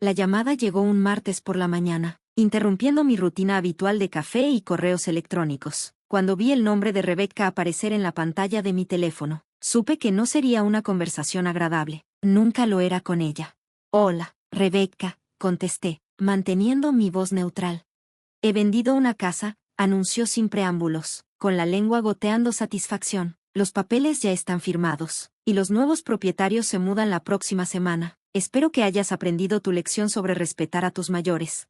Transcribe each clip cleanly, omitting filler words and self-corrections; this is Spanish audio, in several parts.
La llamada llegó un martes por la mañana, interrumpiendo mi rutina habitual de café y correos electrónicos. Cuando vi el nombre de Rebecca aparecer en la pantalla de mi teléfono, supe que no sería una conversación agradable. Nunca lo era con ella. Hola, Rebecca, contesté, manteniendo mi voz neutral. He vendido una casa, anunció sin preámbulos, con la lengua goteando satisfacción. Los papeles ya están firmados, y los nuevos propietarios se mudan la próxima semana. Espero que hayas aprendido tu lección sobre respetar a tus mayores.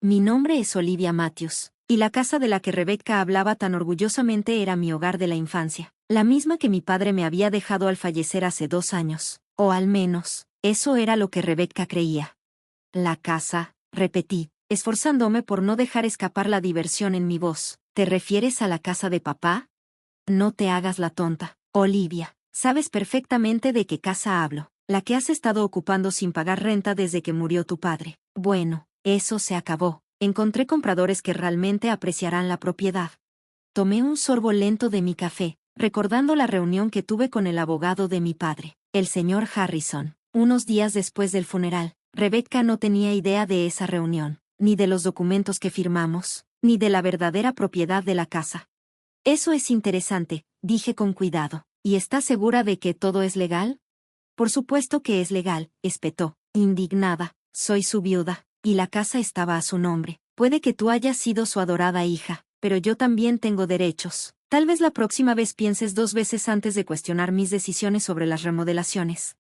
Mi nombre es Olivia Matthews, y la casa de la que Rebecca hablaba tan orgullosamente era mi hogar de la infancia, la misma que mi padre me había dejado al fallecer hace 2 años, o al menos, eso era lo que Rebecca creía. La casa, repetí, esforzándome por no dejar escapar la diversión en mi voz. ¿Te refieres a la casa de papá? No te hagas la tonta, Olivia, sabes perfectamente de qué casa hablo, la que has estado ocupando sin pagar renta desde que murió tu padre. Bueno, eso se acabó. Encontré compradores que realmente apreciarán la propiedad. Tomé un sorbo lento de mi café, recordando la reunión que tuve con el abogado de mi padre, el señor Harrison. Unos días después del funeral, Rebecca no tenía idea de esa reunión, ni de los documentos que firmamos, ni de la verdadera propiedad de la casa. Eso es interesante, dije con cuidado. ¿Y estás segura de que todo es legal? Por supuesto que es legal, espetó, indignada. Soy su viuda, y la casa estaba a su nombre. Puede que tú hayas sido su adorada hija, pero yo también tengo derechos. Tal vez la próxima vez pienses 2 veces antes de cuestionar mis decisiones sobre las remodelaciones.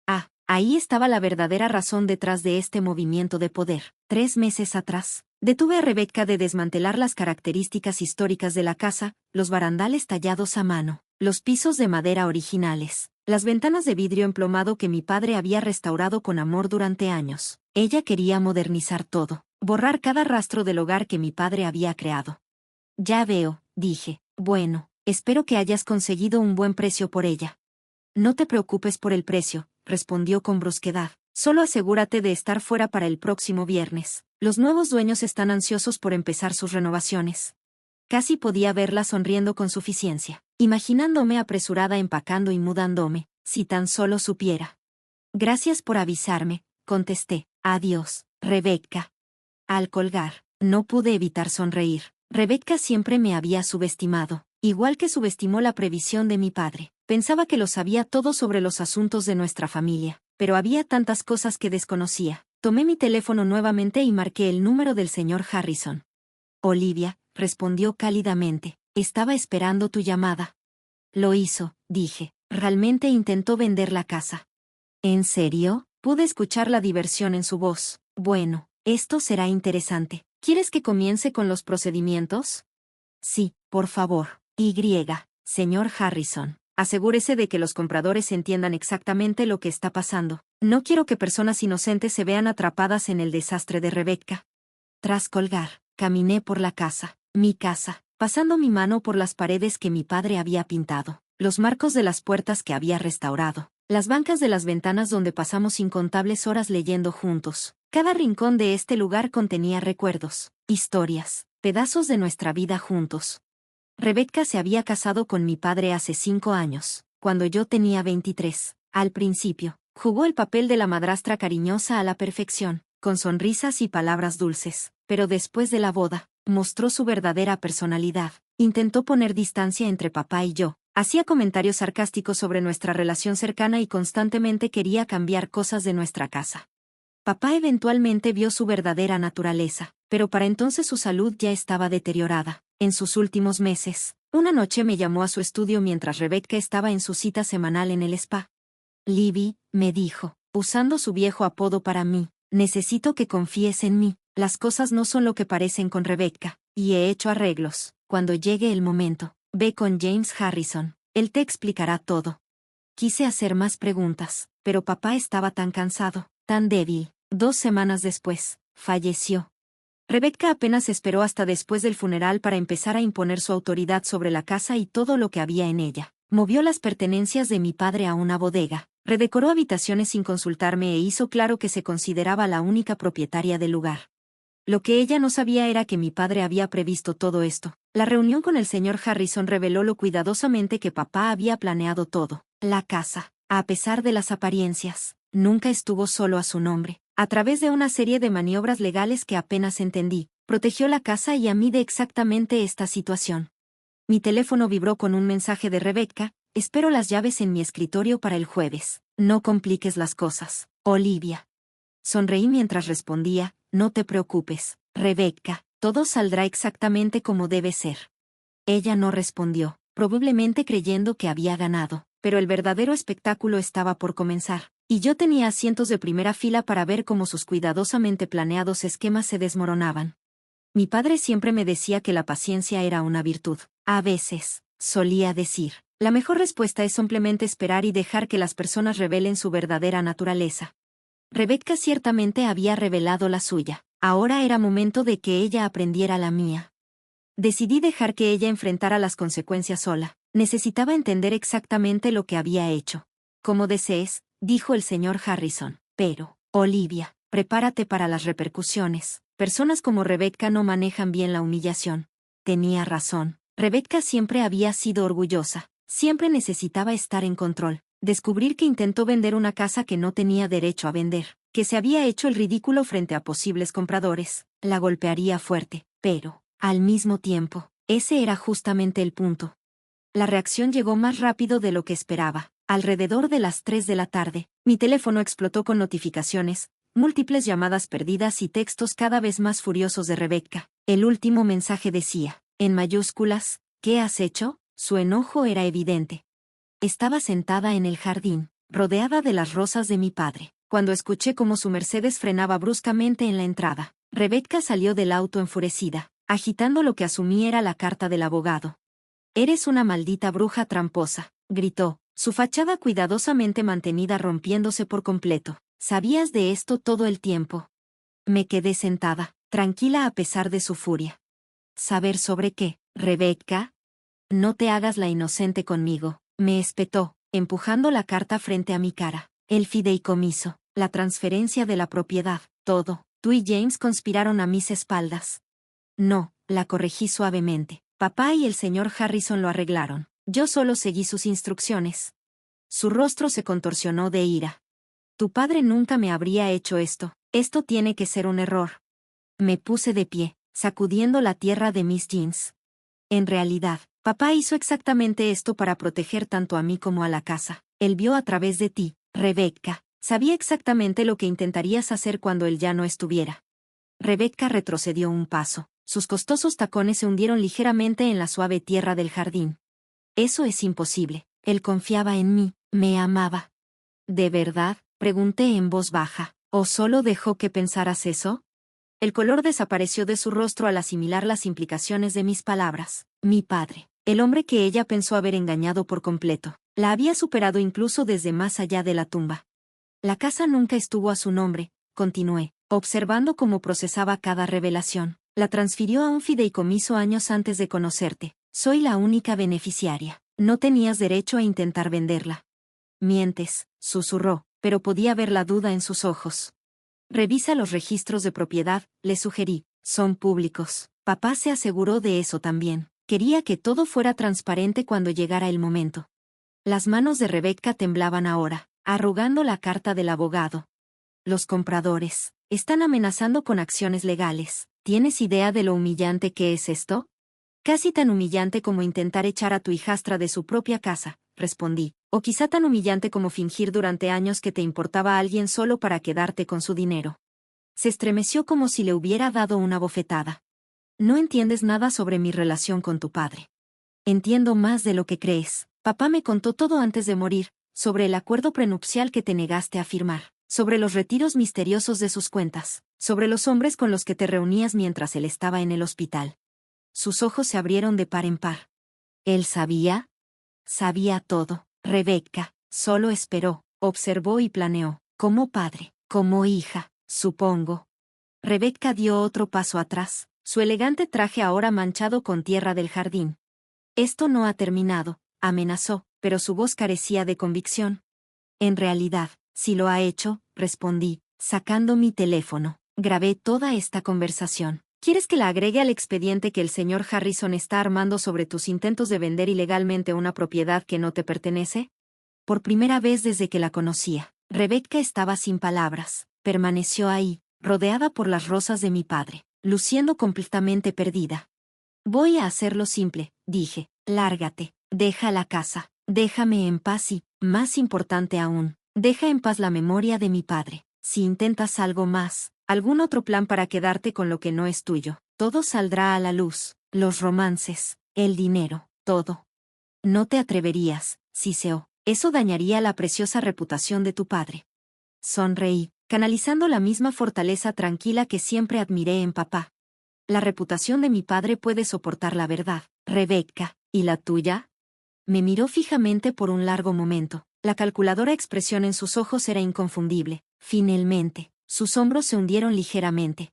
Ah, ahí estaba la verdadera razón detrás de este movimiento de poder. 3 meses atrás, detuve a Rebecca de desmantelar las características históricas de la casa, los barandales tallados a mano, los pisos de madera originales, las ventanas de vidrio emplomado que mi padre había restaurado con amor durante años. Ella quería modernizar todo, borrar cada rastro del hogar que mi padre había creado. Ya veo, dije. Bueno, espero que hayas conseguido un buen precio por ella. No te preocupes por el precio, respondió con brusquedad. Solo asegúrate de estar fuera para el próximo viernes. Los nuevos dueños están ansiosos por empezar sus renovaciones. Casi podía verla sonriendo con suficiencia, imaginándome apresurada empacando y mudándome, si tan solo supiera. Gracias por avisarme, contesté. Adiós, Rebecca. Al colgar, no pude evitar sonreír. Rebecca siempre me había subestimado, igual que subestimó la previsión de mi padre. Pensaba que lo sabía todo sobre los asuntos de nuestra familia, pero había tantas cosas que desconocía. Tomé mi teléfono nuevamente y marqué el número del señor Harrison. Olivia, respondió cálidamente, estaba esperando tu llamada. Lo hizo, dije. Realmente intentó vender la casa. ¿En serio? Pude escuchar la diversión en su voz. Bueno, esto será interesante. ¿Quieres que comience con los procedimientos? Sí, por favor. Señor Harrison, asegúrese de que los compradores entiendan exactamente lo que está pasando. No quiero que personas inocentes se vean atrapadas en el desastre de Rebecca. Tras colgar, caminé por la casa, mi casa, pasando mi mano por las paredes que mi padre había pintado, los marcos de las puertas que había restaurado, las bancas de las ventanas donde pasamos incontables horas leyendo juntos. Cada rincón de este lugar contenía recuerdos, historias, pedazos de nuestra vida juntos. Rebecca se había casado con mi padre hace 5 años, cuando yo tenía 23. Al principio, jugó el papel de la madrastra cariñosa a la perfección, con sonrisas y palabras dulces, pero después de la boda, mostró su verdadera personalidad. Intentó poner distancia entre papá y yo, hacía comentarios sarcásticos sobre nuestra relación cercana y constantemente quería cambiar cosas de nuestra casa. Papá eventualmente vio su verdadera naturaleza, pero para entonces su salud ya estaba deteriorada. En sus últimos meses, una noche me llamó a su estudio mientras Rebecca estaba en su cita semanal en el spa. Libby, me dijo, usando su viejo apodo para mí, necesito que confíes en mí. Las cosas no son lo que parecen con Rebecca, y he hecho arreglos. Cuando llegue el momento, ve con James Harrison. Él te explicará todo. Quise hacer más preguntas, pero papá estaba tan cansado, tan débil. 2 semanas después, falleció. Rebecca apenas esperó hasta después del funeral para empezar a imponer su autoridad sobre la casa y todo lo que había en ella. Movió las pertenencias de mi padre a una bodega, redecoró habitaciones sin consultarme e hizo claro que se consideraba la única propietaria del lugar. Lo que ella no sabía era que mi padre había previsto todo esto. La reunión con el señor Harrison reveló lo cuidadosamente que papá había planeado todo. La casa, a pesar de las apariencias, nunca estuvo solo a su nombre. A través de una serie de maniobras legales que apenas entendí, protegió la casa y a mí de exactamente esta situación. Mi teléfono vibró con un mensaje de Rebecca: espero las llaves en mi escritorio para el jueves. No compliques las cosas, Olivia. Sonreí mientras respondía: no te preocupes, Rebecca, todo saldrá exactamente como debe ser. Ella no respondió, probablemente creyendo que había ganado, pero el verdadero espectáculo estaba por comenzar, y yo tenía asientos de primera fila para ver cómo sus cuidadosamente planeados esquemas se desmoronaban. Mi padre siempre me decía que la paciencia era una virtud. A veces, solía decir, la mejor respuesta es simplemente esperar y dejar que las personas revelen su verdadera naturaleza. Rebecca ciertamente había revelado la suya. Ahora era momento de que ella aprendiera la mía. Decidí dejar que ella enfrentara las consecuencias sola. Necesitaba entender exactamente lo que había hecho. Como desees, dijo el señor Harrison. Pero, Olivia, prepárate para las repercusiones. Personas como Rebecca no manejan bien la humillación. Tenía razón. Rebecca siempre había sido orgullosa. Siempre necesitaba estar en control. Descubrir que intentó vender una casa que no tenía derecho a vender, que se había hecho el ridículo frente a posibles compradores, la golpearía fuerte, pero, al mismo tiempo, ese era justamente el punto. La reacción llegó más rápido de lo que esperaba. Alrededor de las 3 de la tarde, mi teléfono explotó con notificaciones, múltiples llamadas perdidas y textos cada vez más furiosos de Rebecca. El último mensaje decía, en mayúsculas: ¿qué has hecho? Su enojo era evidente. Estaba sentada en el jardín, rodeada de las rosas de mi padre, cuando escuché cómo su Mercedes frenaba bruscamente en la entrada. Rebecca salió del auto enfurecida, agitando lo que asumí era la carta del abogado. «Eres una maldita bruja tramposa», gritó, su fachada cuidadosamente mantenida rompiéndose por completo. «¿Sabías de esto todo el tiempo?». Me quedé sentada, tranquila a pesar de su furia. «¿Saber sobre qué, Rebecca? No te hagas la inocente conmigo», me espetó, empujando la carta frente a mi cara. «El fideicomiso, la transferencia de la propiedad, todo. Tú y James conspiraron a mis espaldas». «No», la corregí suavemente. «Papá y el señor Harrison lo arreglaron. Yo solo seguí sus instrucciones». Su rostro se contorsionó de ira. «Tu padre nunca me habría hecho esto. Esto tiene que ser un error». Me puse de pie, sacudiendo la tierra de mis jeans. «En realidad, papá hizo exactamente esto para proteger tanto a mí como a la casa. Él vio a través de ti, Rebecca. Sabía exactamente lo que intentarías hacer cuando él ya no estuviera». Rebecca retrocedió un paso. Sus costosos tacones se hundieron ligeramente en la suave tierra del jardín. «Eso es imposible. Él confiaba en mí, me amaba». «¿De verdad?», pregunté en voz baja. «¿O solo dejó que pensaras eso?». El color desapareció de su rostro al asimilar las implicaciones de mis palabras. Mi padre, el hombre que ella pensó haber engañado por completo, la había superado incluso desde más allá de la tumba. «La casa nunca estuvo a su nombre», continué, observando cómo procesaba cada revelación. «La transfirió a un fideicomiso años antes de conocerte. Soy la única beneficiaria. No tenías derecho a intentar venderla». «Mientes», susurró, pero podía ver la duda en sus ojos. «Revisa los registros de propiedad», le sugerí. «Son públicos». Papá se aseguró de eso también. Quería que todo fuera transparente cuando llegara el momento. Las manos de Rebecca temblaban ahora, arrugando la carta del abogado. «Los compradores están amenazando con acciones legales. ¿Tienes idea de lo humillante que es esto?». «Casi tan humillante como intentar echar a tu hijastra de su propia casa», respondí. «O quizá tan humillante como fingir durante años que te importaba a alguien solo para quedarte con su dinero». Se estremeció como si le hubiera dado una bofetada. «No entiendes nada sobre mi relación con tu padre». «Entiendo más de lo que crees. Papá me contó todo antes de morir, sobre el acuerdo prenupcial que te negaste a firmar, sobre los retiros misteriosos de sus cuentas, sobre los hombres con los que te reunías mientras él estaba en el hospital». Sus ojos se abrieron de par en par. «¿Él sabía?». «Sabía todo, Rebecca. Solo esperó, observó y planeó. Como padre, como hija, supongo». Rebecca dio otro paso atrás, su elegante traje ahora manchado con tierra del jardín. «Esto no ha terminado», amenazó, pero su voz carecía de convicción. «En realidad, sí lo ha hecho», respondí, sacando mi teléfono. «Grabé toda esta conversación. ¿Quieres que la agregue al expediente que el señor Harrison está armando sobre tus intentos de vender ilegalmente una propiedad que no te pertenece?». Por primera vez desde que la conocía, Rebecca estaba sin palabras. Permaneció ahí, rodeada por las rosas de mi padre, luciendo completamente perdida. Voy a hacerlo simple, dije. Lárgate, deja la casa, déjame en paz y, más importante aún, deja en paz la memoria de mi padre. Si intentas algo más, algún otro plan para quedarte con lo que no es tuyo, todo saldrá a la luz, los romances, el dinero, todo. No te atreverías, Ciseo, eso dañaría la preciosa reputación de tu padre. Sonreí, canalizando la misma fortaleza tranquila que siempre admiré en papá. La reputación de mi padre puede soportar la verdad, Rebecca, ¿y la tuya? Me miró fijamente por un largo momento. La calculadora expresión en sus ojos era inconfundible. Finalmente, sus hombros se hundieron ligeramente.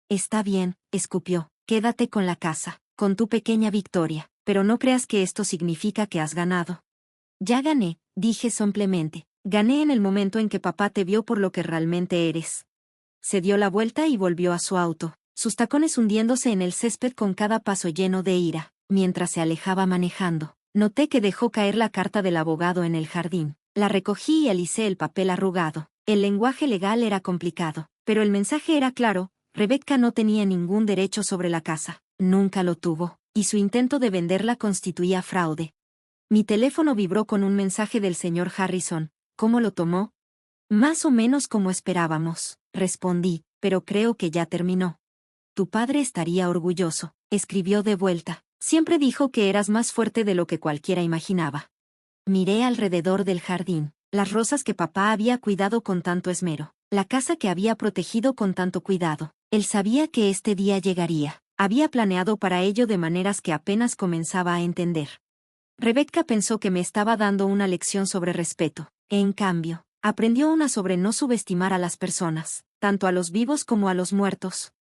Está bien, escupió, quédate con la casa, con tu pequeña victoria, pero no creas que esto significa que has ganado. Ya gané, dije simplemente. Gané en el momento en que papá te vio por lo que realmente eres. Se dio la vuelta y volvió a su auto, sus tacones hundiéndose en el césped con cada paso lleno de ira. Mientras se alejaba manejando, noté que dejó caer la carta del abogado en el jardín. La recogí y alicé el papel arrugado. El lenguaje legal era complicado, pero el mensaje era claro. Rebecca no tenía ningún derecho sobre la casa, nunca lo tuvo, y su intento de venderla constituía fraude. Mi teléfono vibró con un mensaje del señor Harrison. ¿Cómo lo tomó? Más o menos como esperábamos, respondí, pero creo que ya terminó. Tu padre estaría orgulloso, escribió de vuelta. Siempre dijo que eras más fuerte de lo que cualquiera imaginaba. Miré alrededor del jardín, las rosas que papá había cuidado con tanto esmero, la casa que había protegido con tanto cuidado. Él sabía que este día llegaría, había planeado para ello de maneras que apenas comenzaba a entender. Rebecca pensó que me estaba dando una lección sobre respeto. En cambio, aprendió una sobre no subestimar a las personas, tanto a los vivos como a los muertos.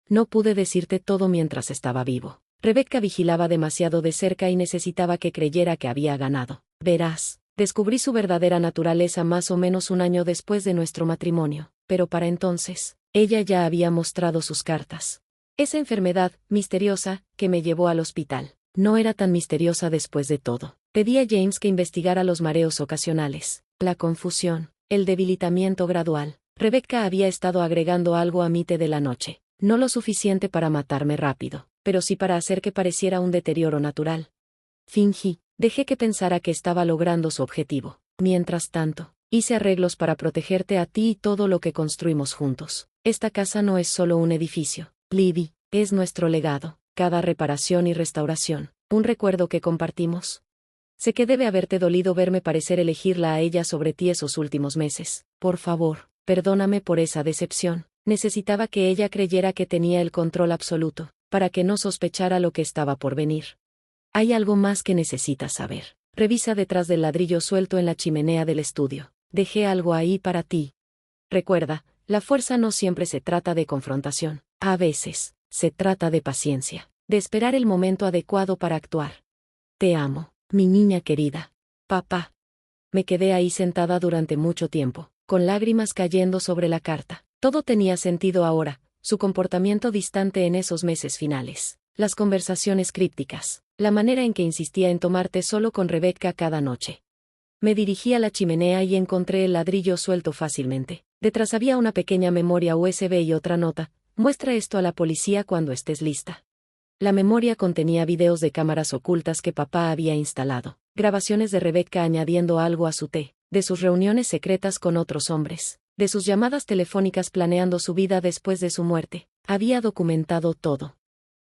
No pude decirte todo mientras estaba vivo. Rebecca vigilaba demasiado de cerca y necesitaba que creyera que había ganado. Verás, descubrí su verdadera naturaleza más o menos un año después de nuestro matrimonio, pero para entonces, ella ya había mostrado sus cartas. Esa enfermedad, misteriosa, que me llevó al hospital, no era tan misteriosa después de todo. Pedí a James que investigara los mareos ocasionales, la confusión, el debilitamiento gradual. Rebecca había estado agregando algo a mi té de la noche. No lo suficiente para matarme rápido, pero sí para hacer que pareciera un deterioro natural. Fingí, dejé que pensara que estaba logrando su objetivo. Mientras tanto, hice arreglos para protegerte a ti y todo lo que construimos juntos. Esta casa no es solo un edificio, Libby, es nuestro legado, cada reparación y restauración, un recuerdo que compartimos. Sé que debe haberte dolido verme parecer elegirla a ella sobre ti esos últimos meses. Por favor, perdóname por esa decepción. Necesitaba que ella creyera que tenía el control absoluto, para que no sospechara lo que estaba por venir. Hay algo más que necesitas saber. Revisa detrás del ladrillo suelto en la chimenea del estudio. Dejé algo ahí para ti. Recuerda, la fuerza no siempre se trata de confrontación. A veces, se trata de paciencia, de esperar el momento adecuado para actuar. Te amo, mi niña querida. Papá. Me quedé ahí sentada durante mucho tiempo, con lágrimas cayendo sobre la carta. Todo tenía sentido ahora, su comportamiento distante en esos meses finales, las conversaciones crípticas, la manera en que insistía en tomarte solo con Rebecca cada noche. Me dirigí a la chimenea y encontré el ladrillo suelto fácilmente. Detrás había una pequeña memoria USB y otra nota. Muestra esto a la policía cuando estés lista. La memoria contenía videos de cámaras ocultas que papá había instalado, grabaciones de Rebecca añadiendo algo a su té, de sus reuniones secretas con otros hombres, de sus llamadas telefónicas planeando su vida después de su muerte. Había documentado todo.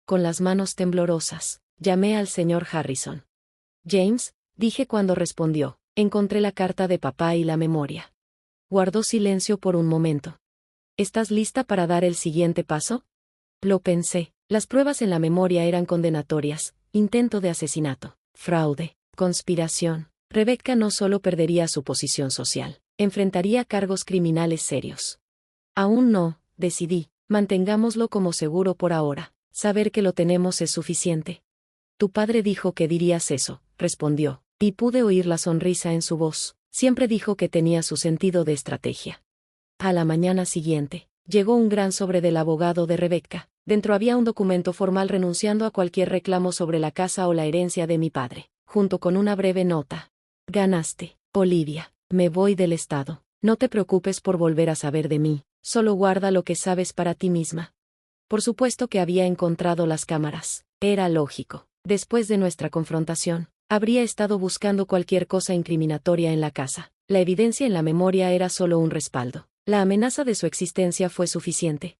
Con las manos temblorosas, llamé al señor Harrison. James, dije cuando respondió, encontré la carta de papá y la memoria. Guardó silencio por un momento. ¿Estás lista para dar el siguiente paso? Lo pensé. Las pruebas en la memoria eran condenatorias: intento de asesinato, fraude, conspiración. Rebecca no solo perdería su posición social, enfrentaría cargos criminales serios. Aún no, decidí, mantengámoslo como seguro por ahora. Saber que lo tenemos es suficiente. Tu padre dijo que dirías eso, respondió, y pude oír la sonrisa en su voz. Siempre dijo que tenía su sentido de estrategia. A la mañana siguiente, llegó un gran sobre del abogado de Rebecca. Dentro había un documento formal renunciando a cualquier reclamo sobre la casa o la herencia de mi padre, junto con una breve nota. Ganaste, Olivia. Me voy del estado. No te preocupes por volver a saber de mí. solo guarda lo que sabes para ti misma. Por supuesto que había encontrado las cámaras. Era lógico. Después de nuestra confrontación, habría estado buscando cualquier cosa incriminatoria en la casa. La evidencia en la memoria era solo un respaldo. La amenaza de su existencia fue suficiente.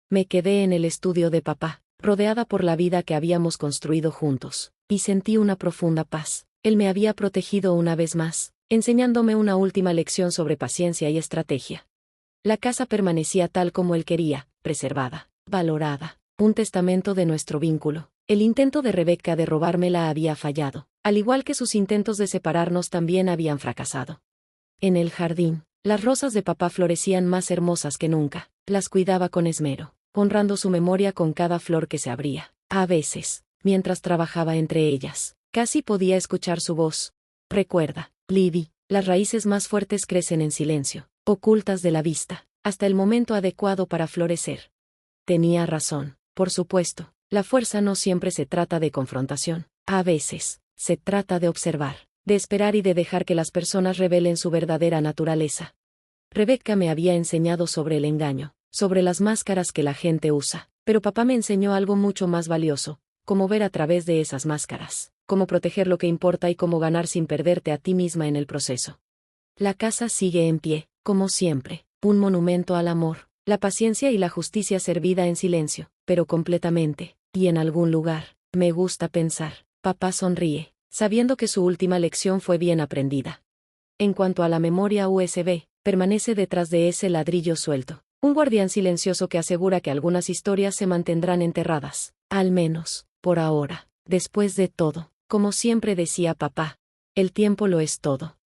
Me quedé en el estudio de papá, rodeada por la vida que habíamos construido juntos, y sentí una profunda paz. Él me había protegido una vez más, enseñándome una última lección sobre paciencia y estrategia. La casa permanecía tal como él quería, preservada, valorada, un testamento de nuestro vínculo. El intento de Rebecca de robármela había fallado, al igual que sus intentos de separarnos también habían fracasado. En el jardín, las rosas de papá florecían más hermosas que nunca. Las cuidaba con esmero, honrando su memoria con cada flor que se abría. A veces, mientras trabajaba entre ellas, casi podía escuchar su voz. Recuerda, Libby, las raíces más fuertes crecen en silencio, ocultas de la vista, hasta el momento adecuado para florecer. Tenía razón, por supuesto, la fuerza no siempre se trata de confrontación. A veces, se trata de observar, de esperar y de dejar que las personas revelen su verdadera naturaleza. Rebecca me había enseñado sobre el engaño, sobre las máscaras que la gente usa, pero papá me enseñó algo mucho más valioso, cómo ver a través de esas máscaras, cómo proteger lo que importa y cómo ganar sin perderte a ti misma en el proceso. La casa sigue en pie, como siempre, un monumento al amor, la paciencia y la justicia servida en silencio, pero completamente, y en algún lugar, me gusta pensar, papá sonríe, sabiendo que su última lección fue bien aprendida. En cuanto a la memoria USB, permanece detrás de ese ladrillo suelto, un guardián silencioso que asegura que algunas historias se mantendrán enterradas, al menos, por ahora. Después de todo, como siempre decía papá, el tiempo lo es todo.